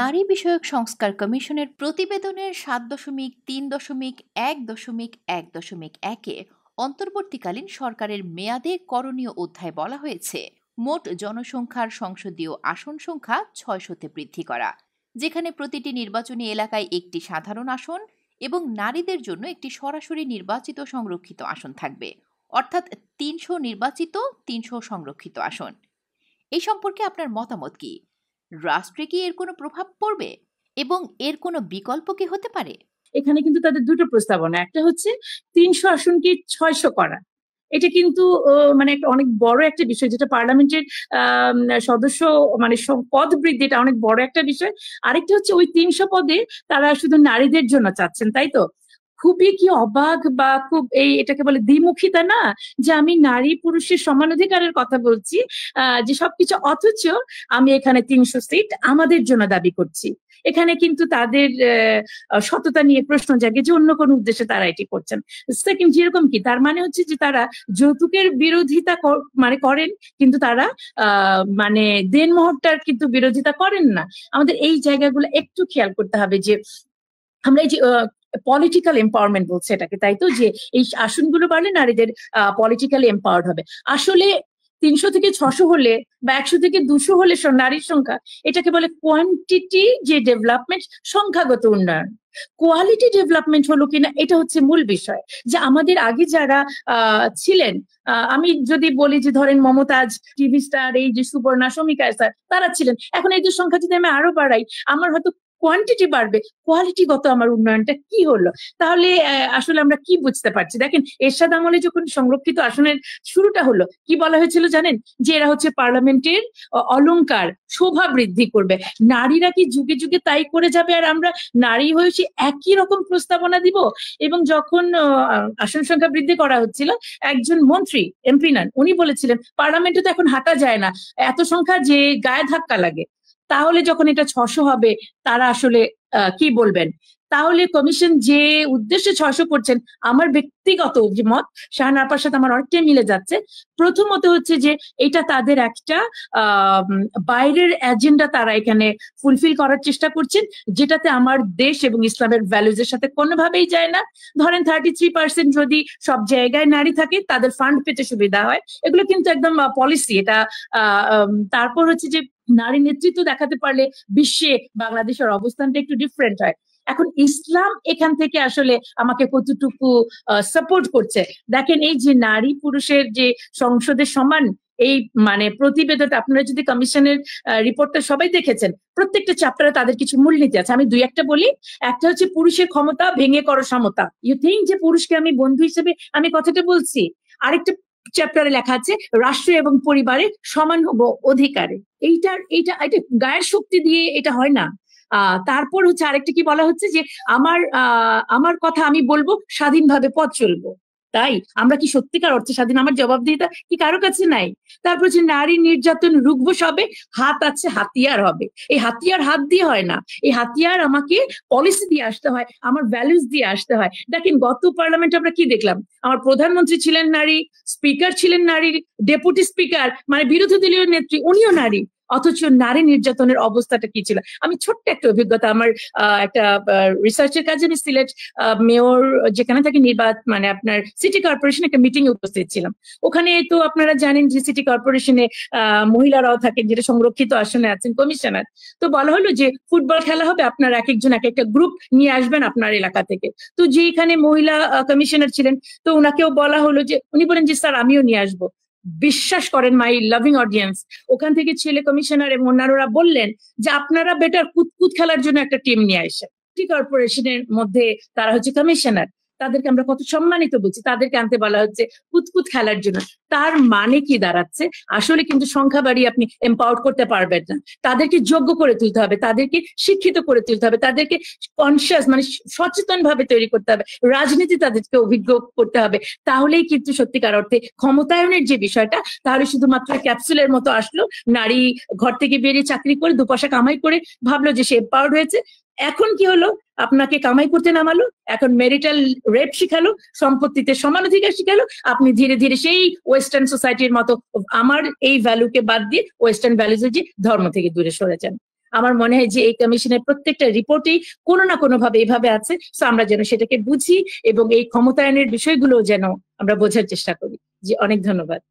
নারী বিষয়ক সংস্কার কমিশনের প্রতিবেদনের ৭.৩.১.১.১-এ অন্তর্বর্তীকালীন সরকারের মেয়াদে করণীয় অধ্যায় বলা হয়েছে মোট জনসংখ্যার সংসদীয় আসন সংখ্যা ৬০০-তে বৃদ্ধি করা, যেখানে প্রতিটি নির্বাচনী এলাকায় একটি সাধারণ আসন এবং নারীদের জন্য একটি সরাসরি নির্বাচিত সংরক্ষিত আসন থাকবে, অর্থাৎ ৩০০ নির্বাচিত ৩০০ সংরক্ষিত আসন। এই সম্পর্কে আপনার মতামত কি? রাষ্ট্রে কি এর কোনো প্রভাব পড়বে এবং এর কোনো বিকল্প কি হতে পারে? এখানে কিন্তু তাদের দুটো প্রস্তাবনা, একটা হচ্ছে ৩০০ আসনকে ৬০০ করা। এটা কিন্তু মানে একটা অনেক বড় একটা বিষয়, যেটা পার্লামেন্টের সদস্য মানে পদ বৃদ্ধি, এটা অনেক বড় একটা বিষয়। আরেকটা হচ্ছে ওই ৩০০ পদে তারা শুধু নারীদের জন্য চাচ্ছেন, তাই তো? খুবই কি অবাক বা খুব এটাকে বলে দ্বিমুখিতা না, যে আমি নারী পুরুষের সমানাধিকারের কথা বলছি, যে সবকিছু, অথচ আমি এখানে ৩০০ সিট আমাদের জন্য দাবি করছি। এখানে কিন্তু তাদের সততা নিয়ে প্রশ্ন জাগে যে অন্য কোনো উদ্দেশ্যে তারা এটি করছেন। সেকেন্ড, যেরকম কি তার মানে হচ্ছে যে তারা যৌতুকের বিরোধিতা মানে করেন, কিন্তু তারা মানে দেনমোহরটার কিন্তু বিরোধিতা করেন না। আমাদের এই জায়গাগুলো একটু খেয়াল করতে হবে, যে আমরা এই যে পলিটিক্যাল এম্পাওয়ারমেন্ট বলছে এটাকে, তাই তো, যে এই আসনগুলো বাড়লে নারীদের পলিটিক্যালি এম্পাওয়ার্ড হবে। আসলে ৩০০ থেকে ৬০০ হলে বা ১০০ থেকে ২০০ হলে নারীর সংখ্যা, এটাকে বলে কোয়ান্টিটি যে ডেভেলপমেন্ট, সংখ্যাগত উন্নয়ন। কোয়ালিটি ডেভেলপমেন্ট হলো কিনা, এটা হচ্ছে মূল বিষয়। যে আমাদের আগে যারা ছিলেন, আমি যদি বলি যে ধরেন মমতাজ, টিভি স্টার, এই যে সুবর্ণা, শমিকা স্যার, তারা ছিলেন। এখন এদের সংখ্যা যদি আমি আরো বাড়াই, আমার হয়তো কোয়ান্টিটি বাড়বে, কোয়ালিটিগত আমার উন্নয়নটা কি হলো? তাহলে আসলে আমরা কি বুঝতে পারছি? দেখেন, এরশাদ আমলে যখন সংরক্ষিত আসনের শুরুটা হলো, কি বলা হয়েছিল জানেন? যে এরা হচ্ছে পার্লামেন্টের অলংকার, শোভা বৃদ্ধি করবে। নারীরা কি যুগে যুগে তাই করে যাবে, আর আমরা নারী হয়েছি একই রকম প্রস্তাবনা দিব? এবং যখন আসন সংখ্যা বৃদ্ধি করা হচ্ছিল, একজন মন্ত্রী, এমপি নন, উনি বলেছিলেন পার্লামেন্টে তো এখন হাঁটা যায় না, এত সংখ্যা যে গায়ে ধাক্কা লাগে। তাহলে যখন এটা ৬০০ হবে, তারা আসলে কি বলবেন? তাহলে কমিশন যে উদ্দেশ্যে ৬০০ করছেন, আমার ব্যক্তিগত মত শাহানা আপার সাথে আমার অনেকটাই মিলে যাচ্ছে। প্রথমত হচ্ছে যে এটা তাদের একটা বাইরের এজেন্ডা তারা এখানে ফুলফিল করার চেষ্টা করছেন, যেটাতে আমার দেশ এবং ইসলামের ভ্যালুজ এর সাথে কোনোভাবেই যায় না। ধরেন 33% যদি সব জায়গায় নারী থাকে, তাদের ফান্ড পেতে সুবিধা হয়, এগুলো কিন্তু একদম পলিসি এটা। তারপর হচ্ছে যে নারী নেতৃত্ব দেখাতে পারলে বিশ্বে বাংলাদেশের অবস্থানটা একটু ডিফারেন্ট হয়। এখন ইসলাম এখান থেকে আসলে আমাকে কতটুকু সাপোর্ট করছে, দেখেন, এই যে নারী পুরুষের যে সংসদের সমান, এই মানে প্রতিবেদনটা আপনারা যদি কমিশনের রিপোর্টটা সবাই দেখেছেন, প্রত্যেকটা চ্যাপ্টারে তাদের কিছু মূলনীতি আছে। আমি দুই একটা বলি। একটা হচ্ছে পুরুষের ক্ষমতা ভেঙে করো সমতা। ইউ থিঙ্ক যে পুরুষকে আমি বন্ধু হিসেবে আমি কথাটা বলছি? আরেকটা চ্যাপ্টারে লেখা আছে রাষ্ট্র এবং পরিবারে সমান অধিকারে। এইটা গায়ের শক্তি দিয়ে এটা হয় না। তারপর হচ্ছে আরেকটা কি বলা হচ্ছে, যে আমার কথা আমি বলবো, স্বাধীনভাবে পথ চলবো। তাই আমরা কি সত্যিকার অর্থে স্বাধীন? আমার জবাবদিহিতা কি কারো কাছে নাই? তারপর হচ্ছে নারী নির্যাতন রুখব সবে, হাত আছে হাতিয়ার হবে। এই হাতিয়ার হাত দিয়ে হয় না, এই হাতিয়ার আমাকে পলিসি দিয়ে আসতে হয়, আমার ভ্যালুস দিয়ে আসতে হয়। দেখেন, গত পার্লামেন্টে আমরা কি দেখলাম? আমার প্রধানমন্ত্রী ছিলেন নারী, স্পিকার ছিলেন নারী, ডেপুটি স্পিকার মানে বিরোধী দলীয় নেত্রী, উনিও নারী, অথচ নারী নির্যাতনের অবস্থাটা কি ছিল? আমি ছোট্ট একটা অভিজ্ঞতা, আমার একটা রিসার্চের কাজে আমি সিলেট মেয়র যেখানে থাকি মানে আপনার সিটি কর্পোরেশন একটা মিটিং এ উপস্থিত ছিলাম। ওখানে তো আপনারা জানেন যে সিটি কর্পোরেশনে মহিলারাও থাকেন, যেটা সংরক্ষিত আসনে আছেন কমিশনার। তো বলা হলো যে ফুটবল খেলা হবে, আপনার এক একজন এক একটা গ্রুপ নিয়ে আসবেন আপনার এলাকা থেকে। তো যেখানে মহিলা কমিশনার ছিলেন, তো ওনাকেও বলা হলো, যে উনি বলেন যে স্যার আমিও নিয়ে আসবো। বিশ্বাস করেন মাই লাভিং অডিয়েন্স, ওখান থেকে ছেলে কমিশনার এবং অন্যান্যরা বললেন যে আপনারা বেটার কুতকুত খেলার জন্য একটা টিম নিয়ে আসেন। সিটি কর্পোরেশনের মধ্যে তারা হচ্ছে কমিশনার, তাদেরকে আমরা কত সম্মানিত বলছি, তাদেরকে আনতে বলা হচ্ছে কুতকুত খেলার জন্য। তার মানে কি দাঁড়াচ্ছে? আসলে কিন্তু সংখ্যা বাড়িয়ে আপনি এম্পাওয়ার করতে পারবেন না। তাদেরকে যোগ্য করে তুলতে হবে, তাদেরকে শিক্ষিত করে তুলতে হবে, তাদেরকে কনসিয়াস মানে সচেতন ভাবে তৈরি করতে হবে, রাজনীতি তাদেরকে অভিজ্ঞ করতে হবে। তাহলেই কিন্তু সত্যিকার অর্থে ক্ষমতায়নের যে বিষয়টা, তাহলে শুধুমাত্র ক্যাপসুলের মতো আসলো, নারী ঘর থেকে বেরিয়ে চাকরি করে 2 পয়সা কামাই করে ভাবলো যে সে এম্পাওয়ার্ড হয়েছে। এখন কি হলো? আপনাকে কামাই করতে নামালো, এখন মেরিটাল রেপ শিখালো, সম্পত্তিতে সমান অধিকার শিখালো। আপনি ধীরে ধীরে সেই ওয়েস্টার্ন সোসাইটির মতো আমার এই ভ্যালুকে বাদ দিয়ে ওয়েস্টার্ন ভ্যালুজ যে ধর্ম থেকে দূরে সরে যান। আমার মনে হয় যে এই কমিশনের প্রত্যেকটা রিপোর্টেই কোনো না কোনো ভাবে এইভাবে আছে। সো আমরা যেন সেটাকে বুঝি এবং এই ক্ষমতায়নের বিষয়গুলো যেন আমরা বোঝার চেষ্টা করি। জি, অনেক ধন্যবাদ।